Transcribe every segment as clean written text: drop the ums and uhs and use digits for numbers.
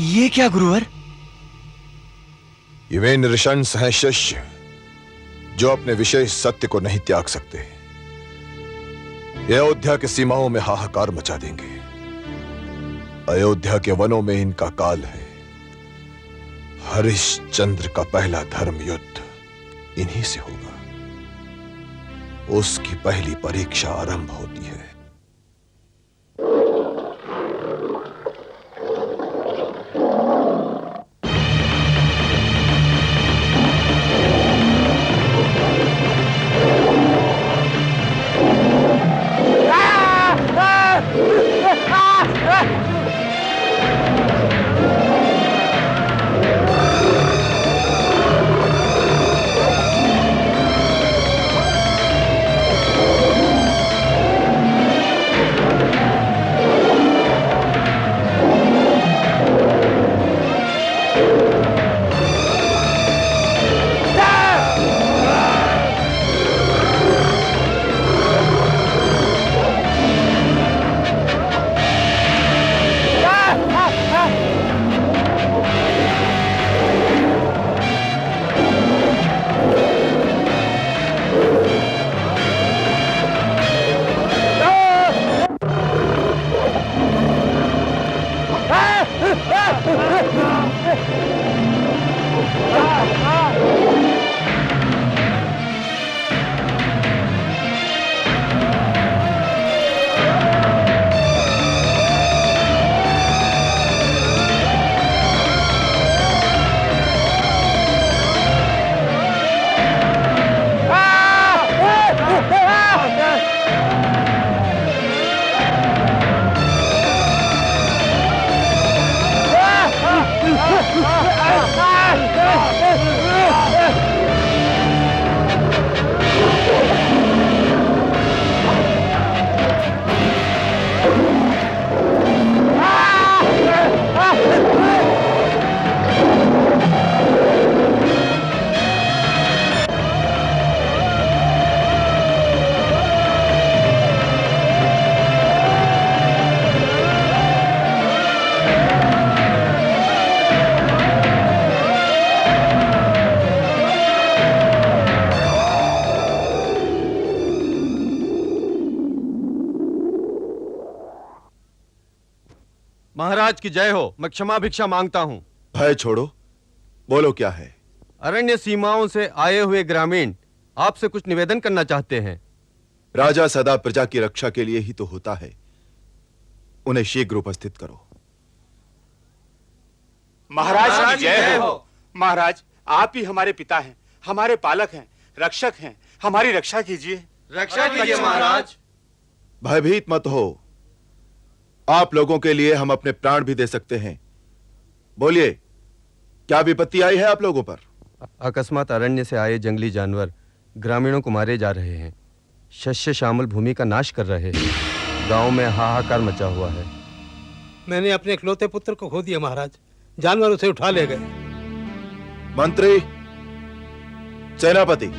ये क्या गुरुवर? ये वे नृशंस हैं शिष्य जो अपने विशेष सत्य को नहीं त्याग सकते। ये अयोध्या की सीमाओं में हाहाकार मचा देंगे। अयोध्या के वनों में इनका काल है। हरिश्चंद्र का पहला धर्म युद्ध इन्हीं से होगा। उसकी पहली परीक्षा आरंभ होती है। महाराज की जय हो। मैं क्षमा भिक्षा मांगता हूँ। भय छोड़ो, बोलो क्या है। अरण्य सीमाओं से आए हुए ग्रामीण आपसे कुछ निवेदन करना चाहते हैं। राजा सदा प्रजा की रक्षा के लिए ही तो होता है। उन्हें शीघ्र उपस्थित करो। महाराज की जय हो। महाराज, आप ही हमारे पिता हैं, हमारे पालक हैं, रक्षक हैं। हमारी रक्षा कीजिए। रक्षा कीजिए महाराज। भयभीत मत हो। आप लोगों के लिए हम अपने प्राण भी दे सकते हैं। बोलिए, क्या विपत्ति आई है आप लोगों पर? अकस्मात अरण्य से आए जंगली जानवर ग्रामीणों को मारे जा रहे हैं। शस्य श्यामल भूमि का नाश कर रहे हैं। गांव में हाहाकार मचा हुआ है। मैंने अपने इकलौते पुत्र को खो दिया महाराज। जानवर उसे उठा ले गए। मंत्री, सेनापति,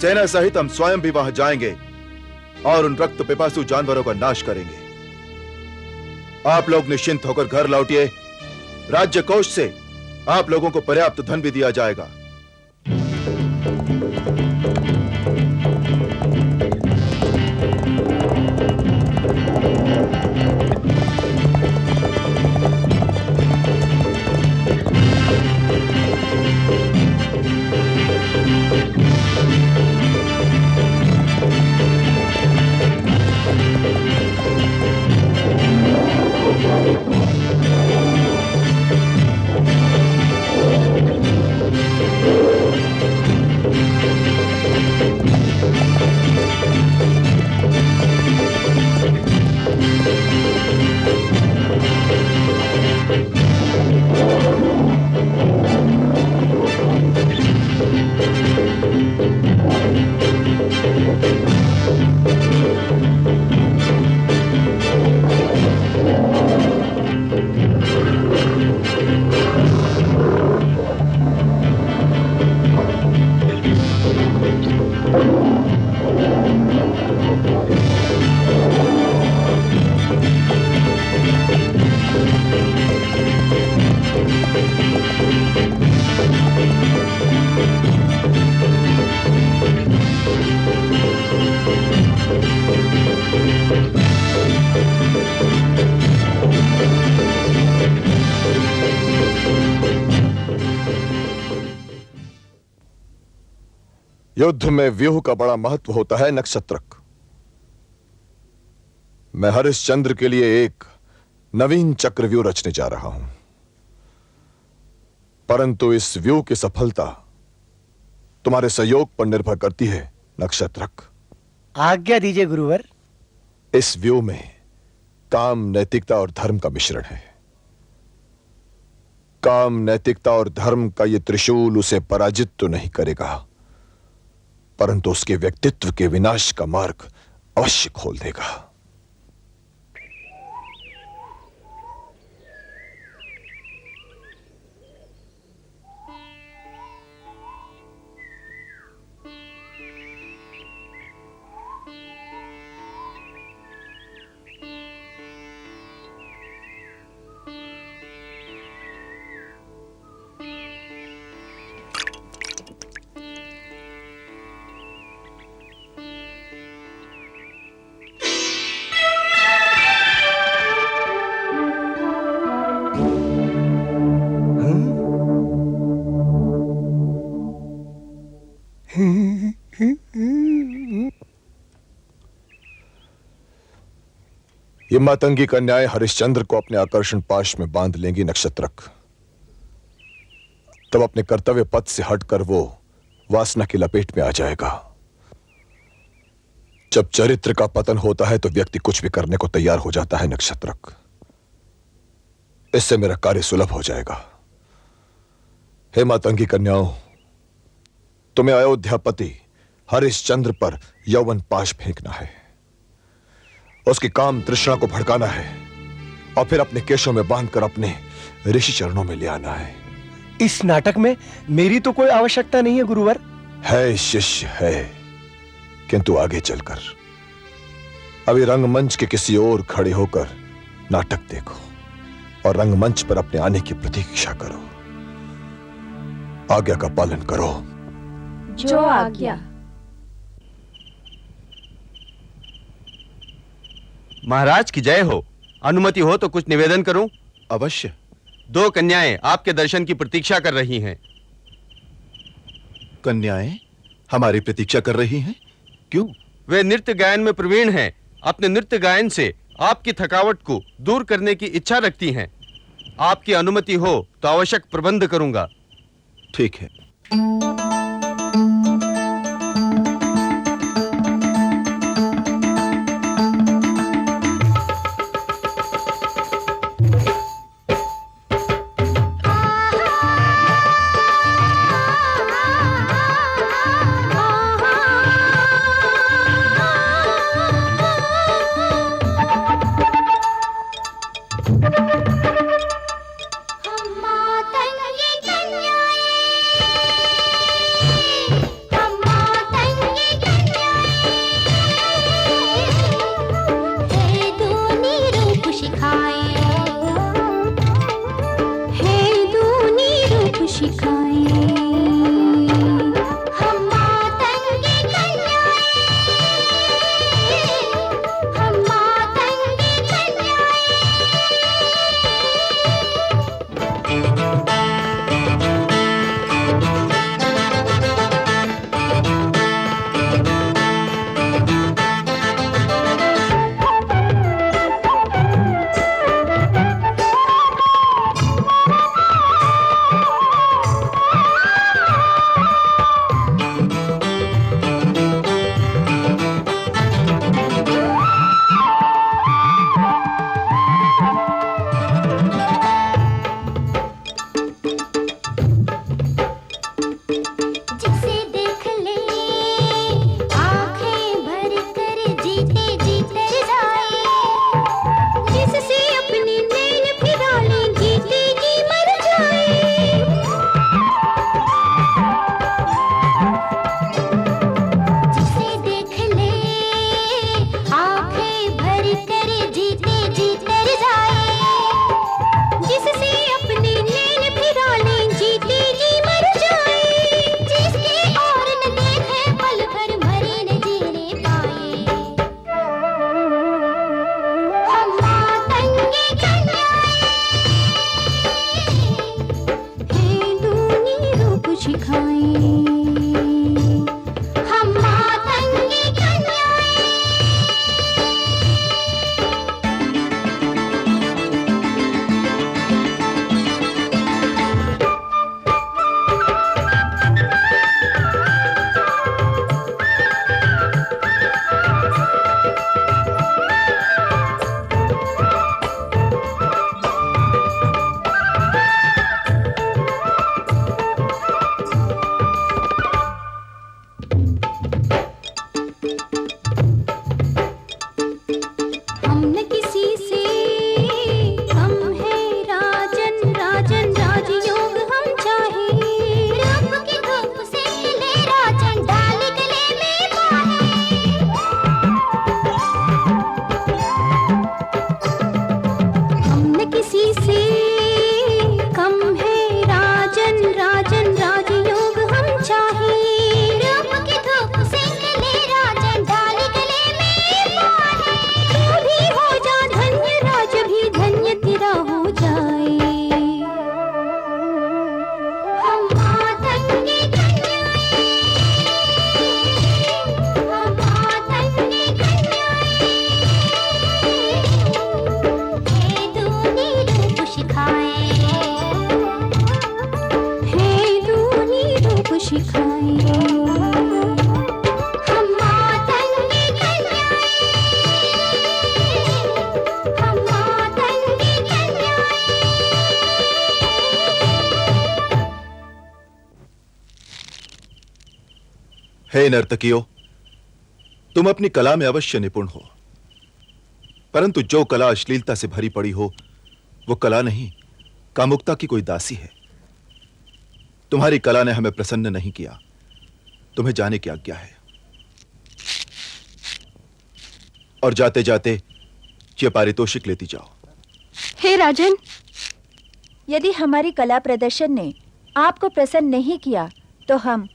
सेना सहित हम स्वयं भी वहां जाएंगे और उन रक्त पिपासु जानवरों का नाश करेंगे। आप लोग निश्चिंत होकर घर लौटिए। राज्य कोष से आप लोगों को पर्याप्त धन भी दिया जाएगा। युद्ध में व्यूह का बड़ा महत्व होता है नक्षत्रक। मैं हरिश्चंद्र के लिए एक नवीन चक्रव्यूह रचने जा रहा हूं, परंतु इस व्यूह की सफलता तुम्हारे सहयोग पर निर्भर करती है नक्षत्रक। आज्ञा दीजिए गुरुवर। इस व्यूह में काम, नैतिकता और धर्म का मिश्रण है। काम, नैतिकता और धर्म का यह त्रिशूल उसे पराजित तो नहीं करेगा, परंतु उसके व्यक्तित्व के विनाश का मार्ग अवश्य खोल देगा। ये मातंगी कन्याएं हरिश्चंद्र को अपने आकर्षण पाश में बांध लेंगी नक्षत्रक। तब अपने कर्तव्य पथ से हटकर वो वासना की लपेट में आ जाएगा। जब चरित्र का पतन होता है तो व्यक्ति कुछ भी करने को तैयार हो जाता है नक्षत्रक। इससे मेरा कार्य सुलभ हो जाएगा। हे मातंगी कन्याओं, तुम्हें अयोध्यापति हरिश्चंद्र पर यौवन पाश फेंकना है, उसकी काम तृष्णा को भड़काना है और फिर अपने केशों में बांधकर अपने ऋषि चरणों में ले आना है। इस नाटक में मेरी तो कोई आवश्यकता नहीं है गुरुवर। है शिष्य है, किंतु आगे चलकर। अभी रंगमंच के किसी और खड़े होकर नाटक देखो और रंगमंच पर अपने आने की प्रतीक्षा करो। आज्ञा का पालन करो। जो आज्ञा। महाराज की जय हो। अनुमति हो तो कुछ निवेदन करूं? अवश्य। 2 कन्याएं आपके दर्शन की प्रतीक्षा कर रही हैं। कन्याएं हमारी प्रतीक्षा कर रही हैं? क्यों? वे नृत्य गायन में प्रवीण हैं। अपने नृत्य गायन से आपकी थकावट को दूर करने की इच्छा रखती हैं। आपकी अनुमति हो तो आवश्यक प्रबंध करूंगा। ठीक है। शिखाएं। हम मातंगी कन्याएं, हम मातंगी कन्याएं। हे नर्तकियों, तुम अपनी कला में अवश्य निपुण हो, परंतु जो कला अश्लीलता से भरी पड़ी हो वो कला नहीं, कामुकता की कोई दासी है। तुम्हारी कला ने हमें प्रसन्न नहीं किया। तुम्हें जाने की आज्ञा है, और जाते जाते ये पारितोषिक लेती जाओ। हे राजन, यदि हमारी कला प्रदर्शन ने आपको प्रसन्न नहीं किया तो हम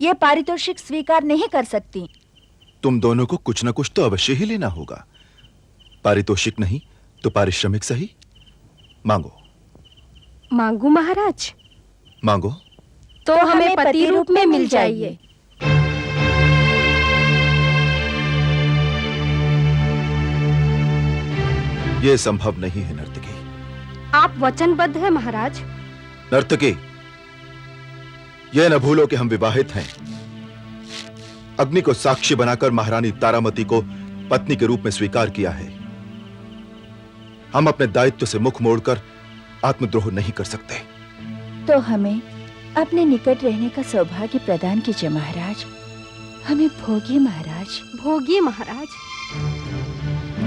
ये पारितोषिक स्वीकार नहीं कर सकती। तुम दोनों को कुछ न कुछ तो अवश्य ही लेना होगा। पारितोषिक नहीं तो पारिश्रमिक सही। मांगो। मांगू महाराज? मांगो तो हमें पति रूप में मिल जाइए। यह संभव नहीं है नर्तकी। आप वचनबद्ध हैं महाराज। नर्तकी, यह न भूलो कि हम विवाहित हैं। अग्नि को साक्षी बनाकर महारानी तारामती को पत्नी के रूप में स्वीकार किया है। हम अपने दायित्व से मुख मोड़कर आत्मद्रोह नहीं कर सकते। तो हमें अपने निकट रहने का सौभाग्य प्रदान कीजिए महाराज। हमें भोगिए महाराज, भोगिए महाराज।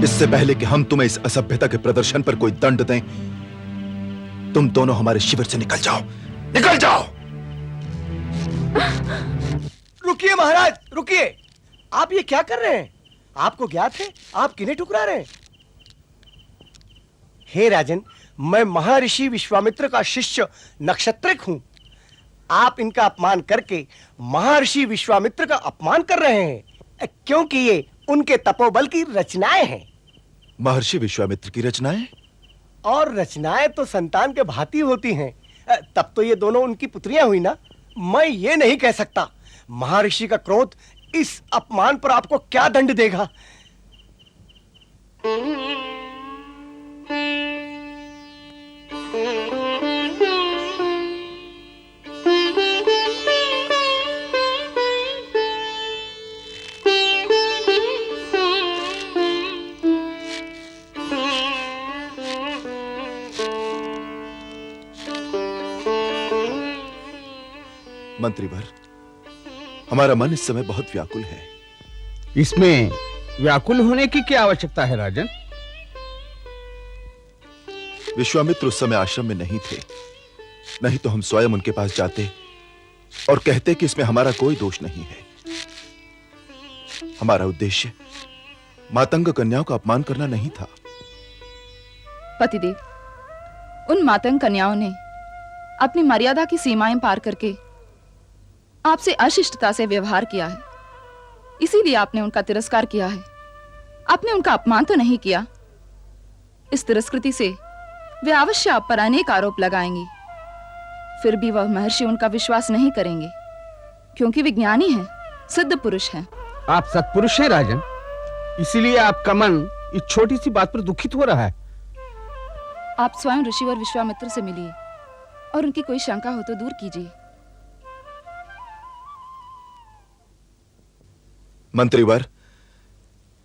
इससे पहले कि हम तुम्हें इस असभ्यता के प्रदर्शन पर कोई दंड दें, तुम दोनों हमारे शिविर से निकल जाओ, निकल जाओ। रुकिए महाराज, रुकिए। आप ये क्या कर रहे हैं? आपको ज्ञात है आप किन्हें ठुकरा रहे हैं? हे राजन, मैं महर्षि विश्वामित्र का शिष्य नक्षत्रिक हूं। आप इनका अपमान करके महर्षि विश्वामित्र का अपमान कर रहे हैं, क्योंकि ये उनके तपोबल की रचनाएं हैं। महर्षि विश्वामित्र की रचनाएं? और रचनाएं तो संतान के भांति होती हैं। तब तो ये दोनों उनकी पुत्रियां हुई ना। मैं ये नहीं कह सकता। महर्षि का क्रोध इस अपमान पर आपको क्या दंड देगा? मंत्रीवर, हमारा मन इस समय बहुत व्याकुल है। इसमें व्याकुल होने की क्या आवश्यकता है राजन? विश्वामित्र उस समय आश्रम में नहीं थे, नहीं तो हम स्वयं उनके पास जाते और कहते कि इसमें हमारा कोई दोष नहीं है। हमारा उद्देश्य मातंग कन्याओं का अपमान करना नहीं था। पतिदेव, उन मातंग कन्याओं ने अपनी मर्यादा की सीमाएं पार करके आपसे अशिष्टता से व्यवहार किया है, इसीलिए आपने उनका तिरस्कार किया है। आपने उनका अपमान तो नहीं किया। इस तिरस्कृति से वे अवश्य आप पर अनेक आरोप लगाएंगी। फिर भी वह महर्षि उनका विश्वास नहीं करेंगे, क्योंकि वे ज्ञानी हैं, सिद्ध पुरुष हैं। आप सत्पुरुष हैं राजन, इसीलिए आपका मन इस छोटी सी बात पर दुखित हो रहा है। आप स्वयं ऋषिवर विश्वामित्र से मिलिए और उनकी कोई शंका हो तो दूर कीजिए। मंत्रीवर,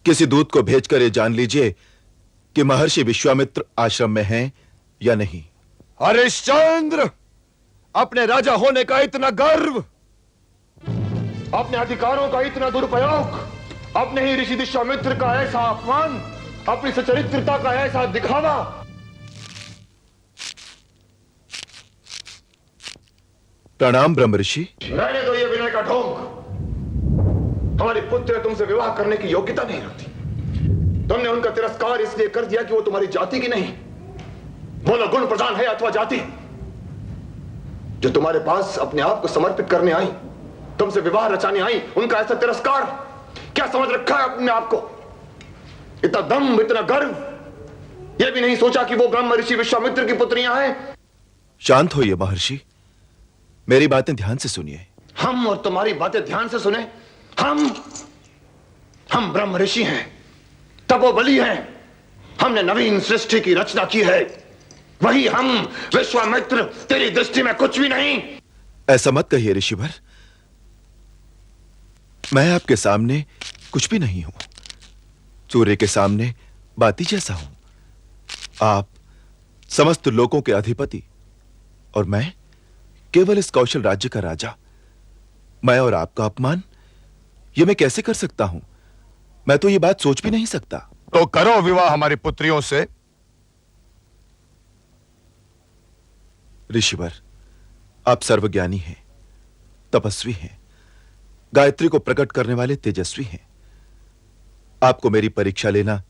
किसी दूत को भेजकर यह जान लीजिए कि महर्षि विश्वामित्र आश्रम में हैं या नहीं। हरिश्चंद्र, अपने राजा होने का इतना गर्व, अपने अधिकारों का इतना दुरुपयोग, अपने ही ऋषि विश्वामित्र का ऐसा अपमान, अपनी सचरित्रता का ऐसा दिखावा। प्रणाम ब्रह्म ऋषि। रहने दो ये विनय का ढोंग। हमारी पुत्र तुमसे विवाह करने की योग्यता नहीं रखती। तुमने उनका तिरस्कार इसलिए कर दिया कि वो तुम्हारी जाति की नहीं। बोलो, गुण प्रधान है अथवा जाति? जो तुम्हारे पास अपने आप को समर्पित करने आई, तुमसे विवाह रचाने आई, उनका ऐसा तिरस्कार? क्या समझ रखा है अपने आप को? इतना दम्भ, इतना गर्व, यह भी नहीं सोचा कि वो ब्रह्म ऋषि विश्वामित्र की पुत्रियां हैं। शांत होइए महर्षि, मेरी बातें ध्यान से सुनिए। हम और तुम्हारी बातें ध्यान से सुने? हम ब्रह्म ऋषि हैं, तपोबली हैं। हमने नवीन सृष्टि की रचना की है। वही हम विश्वामित्र तेरी दृष्टि में कुछ भी नहीं। ऐसा मत कहिए ऋषिवर। मैं आपके सामने कुछ भी नहीं हूं, सूर्य के सामने बाती जैसा हूं। आप समस्त लोकों के अधिपति और मैं केवल इस कौशल राज्य का राजा। मैं और आपका अपमान ये मैं कैसे कर सकता हूं? मैं तो ये बात सोच भी नहीं सकता। तो करो विवाह हमारी पुत्रियों से। ऋषिवर, आप सर्वज्ञानी हैं, तपस्वी हैं, गायत्री को प्रकट करने वाले तेजस्वी हैं। आपको मेरी परीक्षा लेना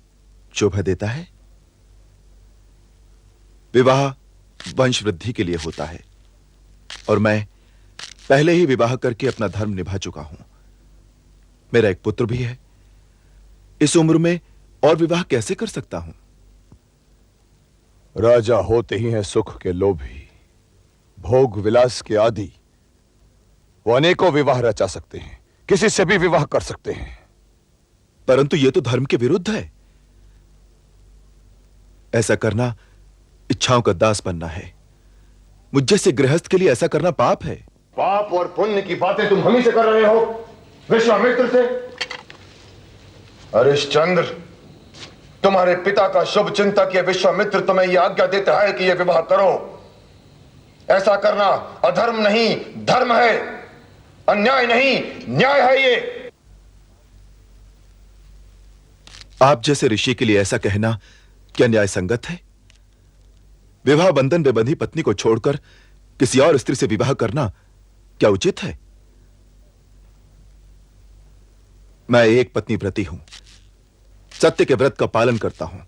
शोभा देता है? विवाह वंश वृद्धि के लिए होता है और मैं पहले ही विवाह करके अपना धर्म निभा चुका हूं। मेरा एक पुत्र भी है। इस उम्र में और विवाह कैसे कर सकता हूं? राजा होते ही हैं सुख के लोभी, भोग विलास के आदि। वो अनेकों विवाह रचा सकते हैं, किसी से भी विवाह कर सकते हैं। परंतु यह तो धर्म के विरुद्ध है। ऐसा करना इच्छाओं का दास बनना है। मुझ जैसे गृहस्थ के लिए ऐसा करना पाप है। पाप और पुण्य की बातें तुम हम ही से कर रहे हो, विश्वामित्र से। हरिश्चंद्र, तुम्हारे पिता का शुभ चिंतक ये विश्वामित्र तुम्हें यह आज्ञा देता है कि यह विवाह करो। ऐसा करना अधर्म नहीं, धर्म है। अन्याय नहीं, न्याय है ये। आप जैसे ऋषि के लिए ऐसा कहना क्या न्याय संगत है? विवाह बंधन में बंधी पत्नी को छोड़कर किसी और स्त्री से विवाह करना क्या उचित है? मैं एक पत्नी व्रती हूं, सत्य के व्रत का पालन करता हूं।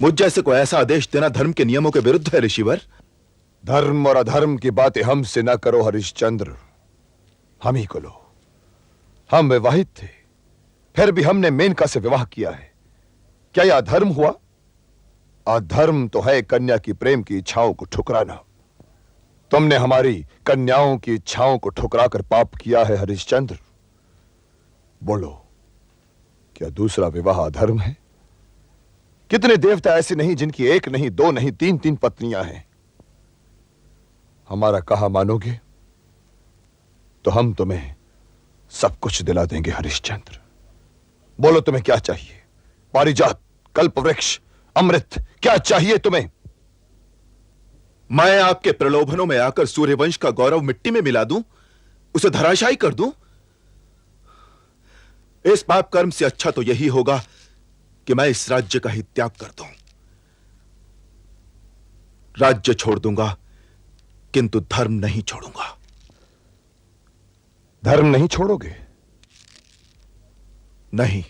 मुझ जैसे को ऐसा आदेश देना धर्म के नियमों के विरुद्ध है ऋषिवर। धर्म और अधर्म की बातें हमसे ना करो हरिश्चंद्र, हम ही को लो। हम विवाहित थे, फिर भी हमने मेनका से विवाह किया है। क्या यह अधर्म हुआ? अधर्म तो है कन्या की प्रेम की इच्छाओं को ठुकराना। तुमने हमारी कन्याओं की इच्छाओं को ठुकराकर पाप किया है हरिश्चंद्र। बोलो, क्या दूसरा विवाह अधर्म है? कितने देवता ऐसे नहीं जिनकी एक नहीं, दो नहीं, तीन तीन पत्नियां हैं? हमारा कहा मानोगे तो हम तुम्हें सब कुछ दिला देंगे हरिश्चंद्र। बोलो, तुम्हें क्या चाहिए? पारिजात, कल्पवृक्ष, अमृत, क्या चाहिए तुम्हें? मैं आपके प्रलोभनों में आकर सूर्यवंश का गौरव मिट्टी में मिला दूं, उसे धराशायी कर दूं? इस पाप कर्म से अच्छा तो यही होगा कि मैं इस राज्य का ही त्याग कर दूं। राज्य छोड़ दूंगा, किंतु धर्म नहीं छोड़ूंगा। धर्म नहीं छोड़ोगे? नहीं।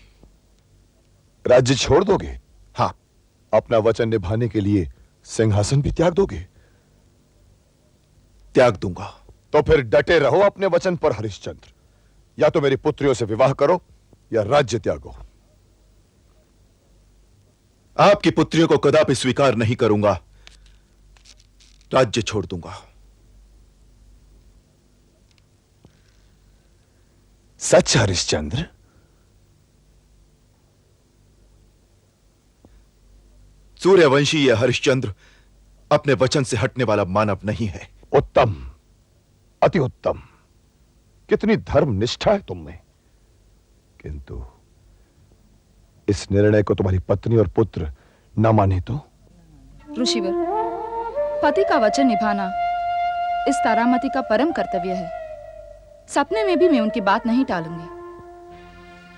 राज्य छोड़ दोगे? हां। अपना वचन निभाने के लिए सिंहासन भी त्याग दोगे? त्याग दूंगा। तो फिर डटे रहो अपने वचन पर हरिश्चंद्र। या तो मेरी पुत्रियों से विवाह करो या राज्य त्यागो। आपकी पुत्रियों को कदापि स्वीकार नहीं करूंगा। राज्य छोड़ दूंगा। सच हरिश्चंद्र? सूर्यवंशी यह हरिश्चंद्र अपने वचन से हटने वाला मानव नहीं है। उत्तम, अति उत्तम। कितनी धर्म निष्ठा है तुम में। किंतु इस निर्णय को तुम्हारी पत्नी और पुत्र न माने तो? ऋषिवर, पति का वचन निभाना इस तारामती का परम कर्तव्य है। सपने में भी मैं उनकी बात नहीं टालूंगी।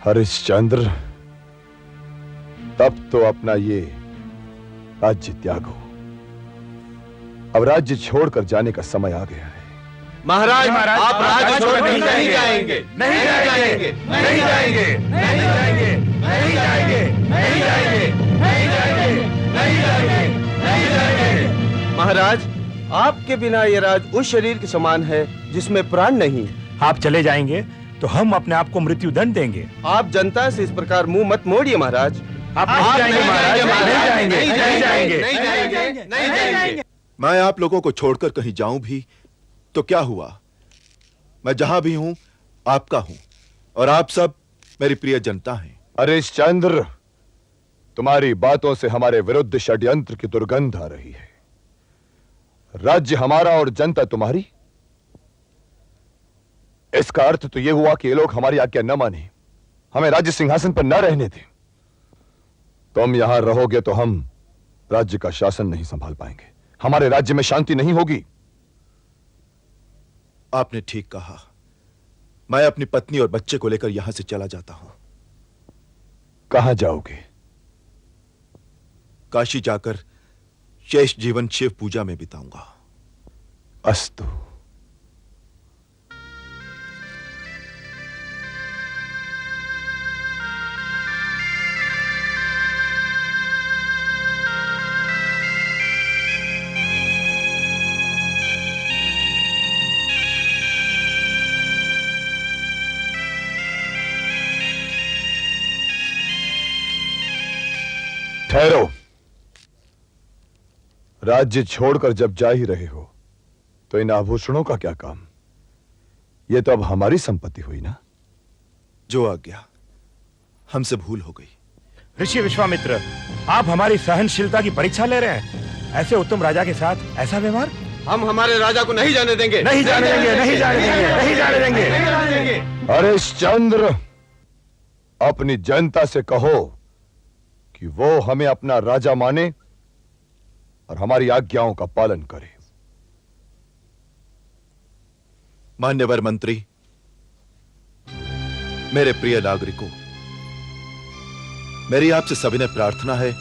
हरिश्चंद्र, तब तो अपना ये राज्य त्यागो। अब राज्य छोड़कर जाने का समय आ गया है। महाराज, आप राज्य छोड़ नहीं जाएंगे, नहीं जाएंगे, नहीं जाएंगे, नहीं जाएंगे, नहीं जाएंगे, नहीं जाएंगे, नहीं जाएंगे, नहीं जाएंगे, नहीं जाएंगे। महाराज, आपके बिना ये राज उस शरीर के समान है जिसमें प्राण नहीं। आप चले जाएंगे तो हम अपने आप को मृत्यु दंड देंगे। आप जनता से इस प्रकार मुंह मत मोड़िए महाराज। आप नहीं जाएंगे महाराज, नहीं जाएंगे, नहीं जाएंगे, नहीं जाएंगे, नहीं जाएंगे। मैं आप लोगों को छोड़कर कहीं जाऊं भी तो क्या हुआ? मैं जहां भी हूं आपका हूं और आप सब मेरी प्रिय जनता हैं। हरिश्चंद्र, तुम्हारी बातों से हमारे विरुद्ध षड्यंत्र की दुर्गंध आ रही है। राज्य हमारा और जनता तुम्हारी। इसका अर्थ तो यह हुआ कि ये लोग हमारी आज्ञा न माने, हमें राज्य सिंहासन पर न रहने दें। तुम यहां रहोगे तो हम राज्य का शासन नहीं संभाल पाएंगे, हमारे राज्य में शांति नहीं होगी। आपने ठीक कहा। मैं अपनी पत्नी और बच्चे को लेकर यहां से चला जाता हूं। कहां जाओगे? काशी जाकर शेष जीवन शिव पूजा में बिताऊंगा। अस्तु। ठहरो। राज्य छोड़कर जब जा ही रहे हो तो इन आभूषणों का क्या काम? यह तो अब हमारी संपत्ति हुई ना। जो आज्ञा, हमसे भूल हो गई। ऋषि विश्वामित्र, आप हमारी सहनशीलता की परीक्षा ले रहे हैं। ऐसे उत्तम राजा के साथ ऐसा व्यवहार? हम हमारे राजा को नहीं जाने देंगे। नहीं जाने देंगे, नहीं जाने देंगे, नहीं जाने देंगे। हरिश्चंद्र, अपनी जनता से कहो कि वो हमें अपना राजा माने और हमारी आज्ञाओं का पालन करे। मान्यवर मंत्री, मेरे प्रिय नागरिकों, मेरी आपसे सविनय प्रार्थना है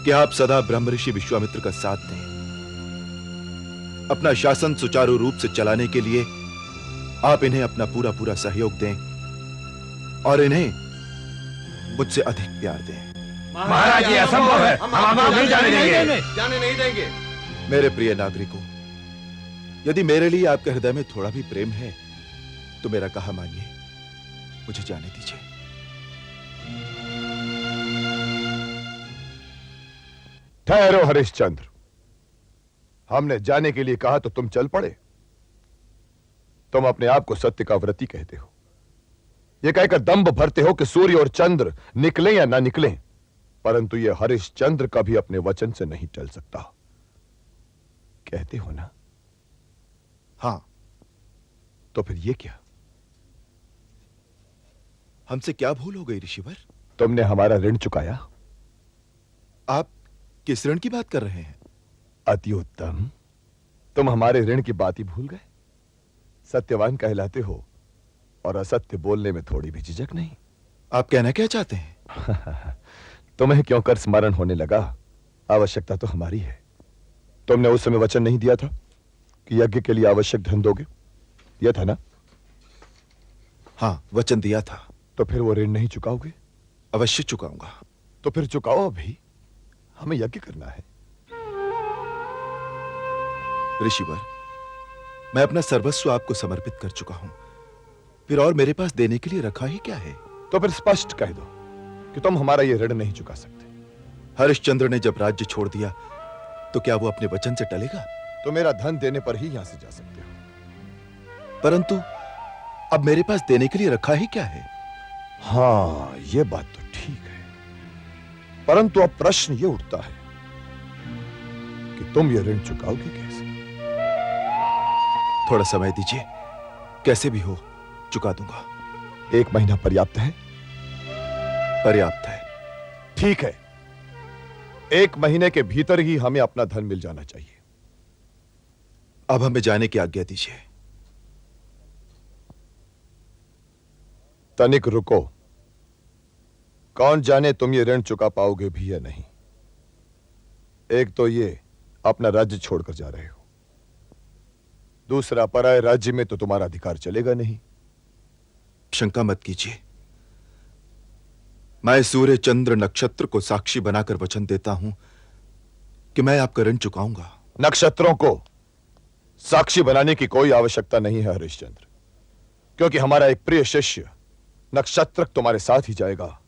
कि आप सदा ब्रह्मऋषि विश्वामित्र का साथ दें। अपना शासन सुचारू रूप से चलाने के लिए आप इन्हें अपना पूरा पूरा सहयोग दें और इन्हें मुझसे अधिक प्यार दें। महाराज, ये असंभव है, हम आपको नहीं जाने देंगे। जाने नहीं देंगे। मेरे प्रिय नागरिकों, यदि मेरे लिए आपके हृदय में थोड़ा भी प्रेम है तो मेरा कहा मानिए, मुझे जाने दीजिए। ठहरो हरिश्चंद्र, हमने जाने के लिए कहा तो तुम चल पड़े। तुम अपने आप को सत्य का व्रती कहते हो, यह कहकर दंभ भरते हो कि सूर्य और चंद्र निकलें या ना निकलें, परंतु यह हरिश्चंद्र का भी अपने वचन से नहीं टल सकता। कहते हो ना? हां। तो फिर यह क्या? हमसे क्या भूल हो गई ऋषिवर? तुमने हमारा ऋण चुकाया। आप किस ऋण की बात कर रहे हैं? अति उत्तम, तुम हमारे ऋण की बात ही भूल गए। सत्यवान कहलाते हो और असत्य बोलने में थोड़ी भी झिझक नहीं। आप कहना क्या चाहते हैं? तुम्हें क्यों कर स्मरण होने लगा? आवश्यकता तो हमारी है। तुमने उस समय वचन नहीं दिया था कि यज्ञ के लिए आवश्यक धन दोगे? यह था ना? हां, वचन दिया था। तो फिर वो ऋण नहीं चुकाओगे? अवश्य चुकाऊंगा। तो फिर चुकाओ अभी, हमें यज्ञ करना है। ऋषिवर, मैं अपना सर्वस्व आपको समर्पित कर चुका हूं, फिर और मेरे पास देने के लिए रखा ही क्या है? तो फिर स्पष्ट कह दो कि तुम हमारा यह ऋण नहीं चुका सकते। हरिश्चंद्र ने जब राज्य छोड़ दिया तो क्या वो अपने वचन से टलेगा? तो मेरा धन देने पर ही यहां से जा सकते हो। परंतु अब मेरे पास देने के लिए रखा ही क्या है? हां, यह बात तो ठीक है, परंतु अब प्रश्न यह उठता है कि तुम यह ऋण चुकाओगे कैसे? थोड़ा समय दीजिए, कैसे भी हो चुका दूंगा। 1 महीना पर्याप्त है? पर्याप्त है। ठीक है, 1 महीने के भीतर ही हमें अपना धन मिल जाना चाहिए। अब हमें जाने की आज्ञा दीजिए। तनिक रुको, कौन जाने तुम ये ऋण चुका पाओगे भी या नहीं। एक तो ये अपना राज्य छोड़कर जा रहे हो, दूसरा पराये राज्य में तो तुम्हारा अधिकार चलेगा नहीं। शंका मत कीजिए, मैं सूर्य चंद्र नक्षत्र को साक्षी बनाकर वचन देता हूं कि मैं आपका ऋण चुकाऊंगा। नक्षत्रों को साक्षी बनाने की कोई आवश्यकता नहीं है हरिश्चंद्र, क्योंकि हमारा एक प्रिय शिष्य नक्षत्रक तुम्हारे साथ ही जाएगा।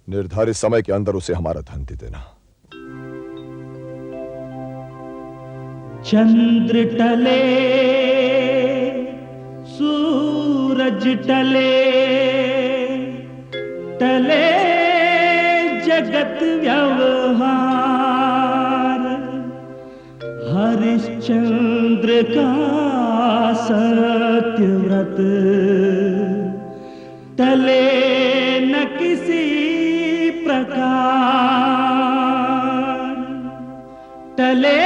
निर्धारित समय के अंदर उसे हमारा धन दे देना। चंद्र टले सूरज टले, टले जगत व्यवहार, हरिश्चंद्र का सत्यव्रत सूरत टले न किसी प्रकार, टले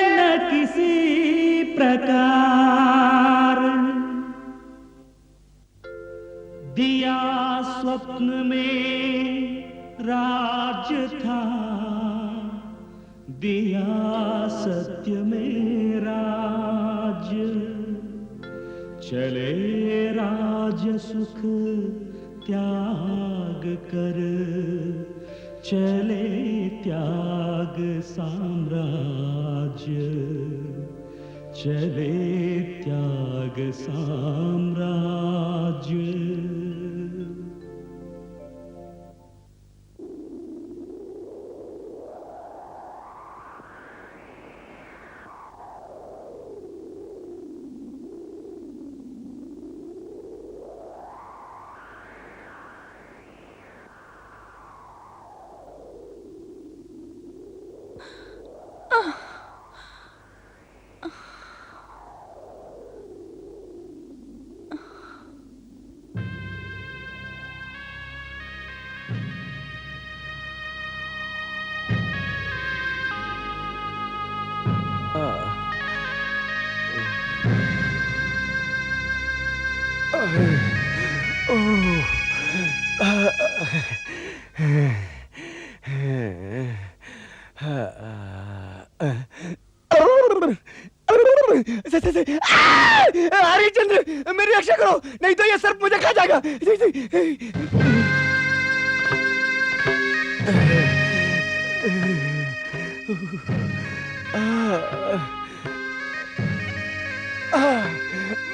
न किसी प्रकार। दिया स्वप्न में राज था, दिया सत्य में राज, चले राज सुख त्याग कर, चले त्याग साम्राज्य, चले त्याग साम्राज्य। हरिश्चंद्र, मेरी रक्षा करो, नहीं तो ये सर्प मुझे खा जाएगा।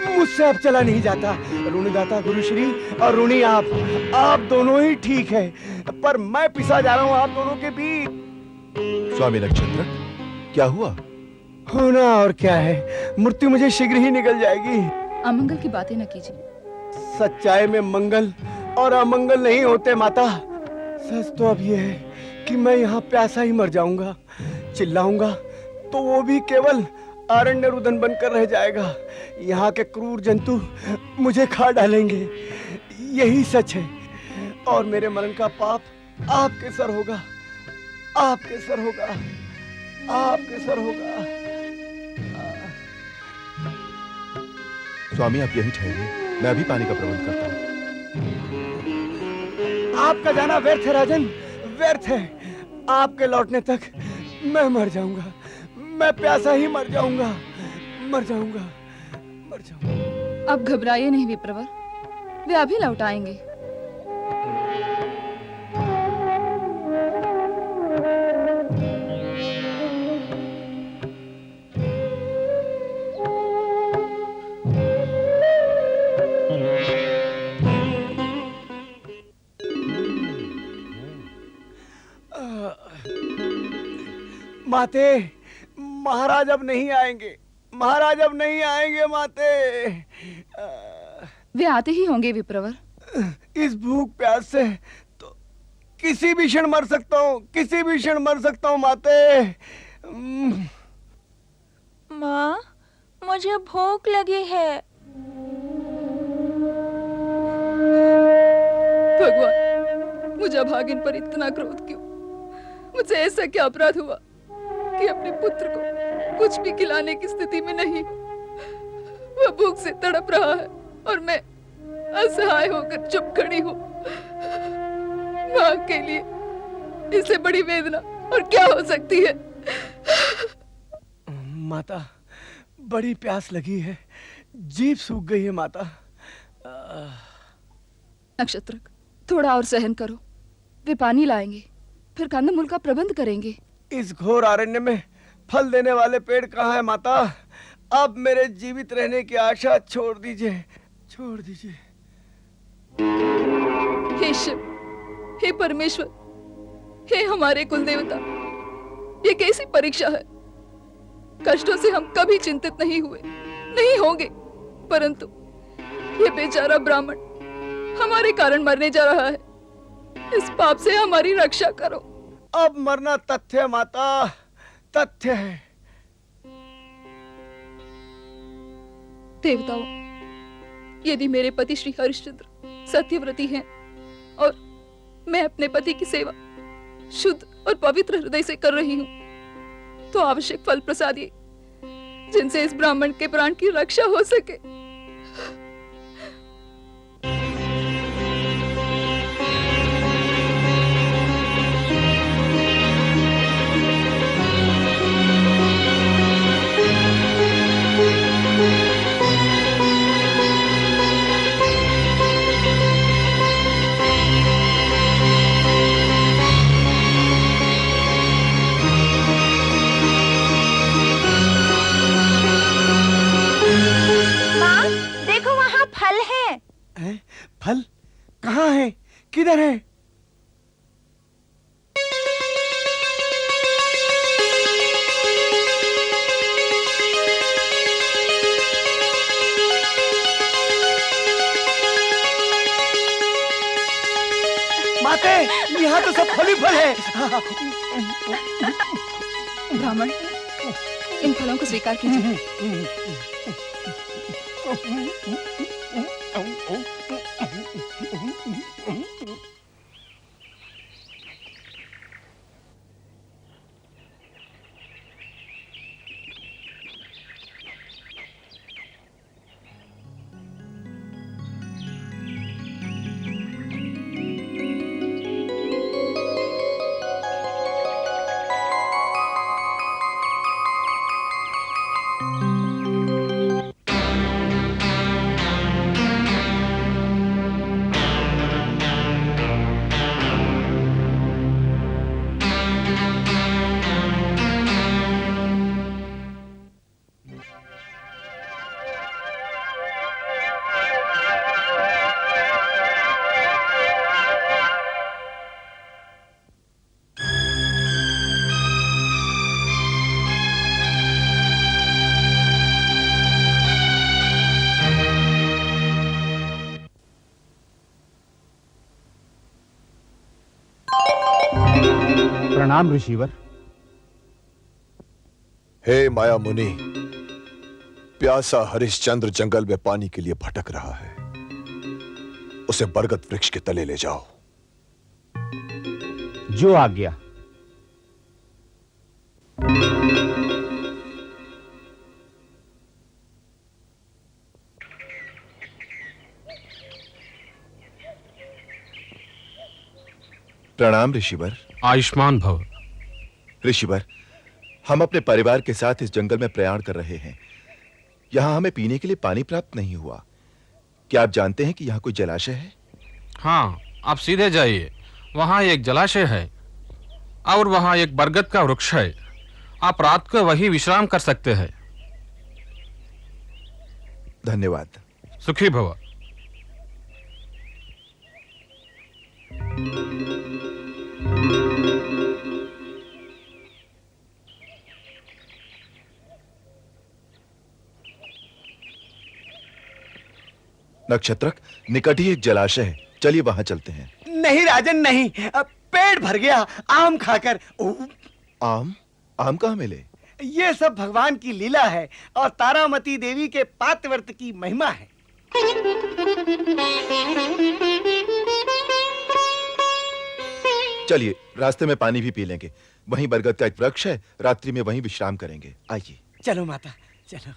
मुझसे अब चला नहीं जाता। ऋणदाता गुरुश्री और ऋणी आप दोनों ही ठीक है, पर मैं पिसा जा रहा हूँ आप दोनों के बीच। स्वामी नक्षत्र, क्या हुआ? होना और क्या है, मृत्यु मुझे शीघ्र ही निकल जाएगी। अमंगल की बातें न कीजिए। सच्चाई में मंगल और अमंगल नहीं होते माता। सच तो अब ये है कि मैं यहाँ प्यासा ही मर जाऊंगा। चिल्लाऊंगा तो वो भी केवल अरण्य रुदन बनकर रह जाएगा। यहाँ के क्रूर जंतु मुझे खा डालेंगे, यही सच है। और मेरे मरण का पाप आपके सर होगा, आपके सर होगा, आपके सर होगा। स्वामी, आप यहीं ठहरिए, मैं अभी पानी का प्रबंध करता हूँ। आपका जाना व्यर्थ है राजन, व्यर्थ है। आपके लौटने तक मैं मर जाऊंगा, मैं प्यासा ही मर जाऊंगा, मर जाऊंगा, मर जाऊंगा। अब घबराइए नहीं विप्रवर, वे अभी लौट आएंगे। माते, महाराज अब नहीं आएंगे, महाराज अब नहीं आएंगे माते। वे आते ही होंगे विप्रवर। इस भूख प्यास से तो किसी भी क्षण मर सकता हूँ, किसी भी क्षण मर सकता हूँ माते। माँ, मुझे भूख लगी है। भगवान, मुझे अभागिन पर इतना क्रोध क्यों? मुझसे ऐसा क्या अपराध हुआ कि अपने पुत्र को कुछ भी खिलाने की स्थिति में नहीं? वह भूख से तड़प रहा है और मैं असहाय होकर चुप खड़ी हूँ। माँ के लिए इससे बड़ी वेदना और क्या हो सकती है? माता, बड़ी प्यास लगी है, जीभ सूख गई है माता। नक्षत्र, थोड़ा और सहन करो, वे पानी लाएंगे, फिर कंदमूल का प्रबंध करेंगे। इस घोर अरण्य में फल देने वाले पेड़ कहाँ है माता? अब मेरे जीवित रहने की आशा छोड़ दीजिए, छोड़ दीजिए। हे शिव, हे परमेश्वर, हे हमारे कुल देवता, ये कैसी परीक्षा है? कष्टों से हम कभी चिंतित नहीं हुए, नहीं होंगे, परंतु ये बेचारा ब्राह्मण हमारे कारण मरने जा रहा है। इस पाप से हमारी रक्षा करो। अब मरना तथ्य है माता, तथ्य है। देवताओं, यदि मेरे पति श्री हरिश्चंद्र सत्यव्रती हैं और मैं अपने पति की सेवा शुद्ध और पवित्र हृदय से कर रही हूँ, तो आवश्यक फल प्रसादिए, जिनसे इस ब्राह्मण के प्राण की रक्षा हो सके। माँ, देखो वहाँ फल है। हैं? फल कहाँ है? किधर है? माते, यहाँ तो सब फल ही फल है। ब्राह्मण, इन फलों को स्वीकार कीजिए। प्रणाम ऋषिवर। हे माया मुनि, प्यासा हरिश्चंद्र जंगल में पानी के लिए भटक रहा है। उसे बरगद वृक्ष के तले ले जाओ। जो आज्ञा। प्रणाम ऋषिवर। आयुष्मान भव। ऋषिवर, हम अपने परिवार के साथ इस जंगल में प्रयाण कर रहे हैं। यहाँ हमें पीने के लिए पानी प्राप्त नहीं हुआ। क्या आप जानते हैं कि यहाँ कोई जलाशय है? हाँ, आप सीधे जाइए, वहाँ एक जलाशय है और वहाँ एक बरगद का वृक्ष है। आप रात को वही विश्राम कर सकते हैं। धन्यवाद। सुखी भव। नक्षत्रक, निकट ही एक जलाशय है, चलिए वहां चलते हैं। नहीं राजन नहीं, अब पेट भर गया आम खाकर। आम? आम कहाँ मिले? ये सब भगवान की लीला है और तारामती देवी के पातिव्रत की महिमा है। चलिए, रास्ते में पानी भी पी लेंगे। वहीं बरगद का एक वृक्ष है, रात्रि में वहीं विश्राम करेंगे। आइए। चलो माता, चलो।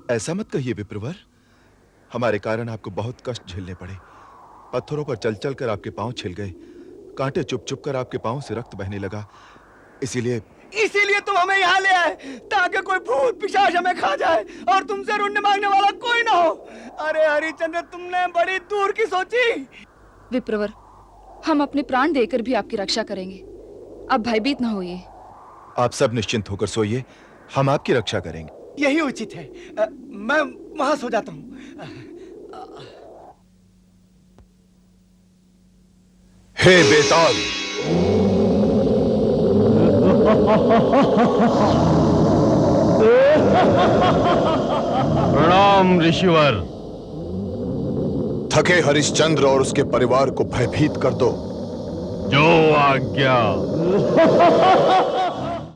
ऐसा मत कहिए विप्रवर। हमारे कारण आपको बहुत कष्ट झेलने पड़े। पत्थरों पर चल चल कर आपके पांव छिल गए, कांटे चुप चुप कर आपके पांव से रक्त बहने लगा। इसीलिए तुम हमें यहाँ ले आए, ताकि कोई भूत पिशाच हमें खा जाए और तुमसे ऋण मांगने वाला कोई ना हो। अरे हरिश्चंद्र, तुमने बड़ी दूर की सोची। विप्रवर, हम अपने प्राण देकर भी आपकी रक्षा करेंगे। आप भयभीत न होइए। आप सब निश्चिंत होकर सोइए, हम आपकी रक्षा करेंगे। यही उचित है। मैं वहां सो जाता हूँ। हे बेताल, प्रणाम ऋषिवर। थके हरिश्चंद्र और उसके परिवार को भयभीत कर दो। जो आज्ञा।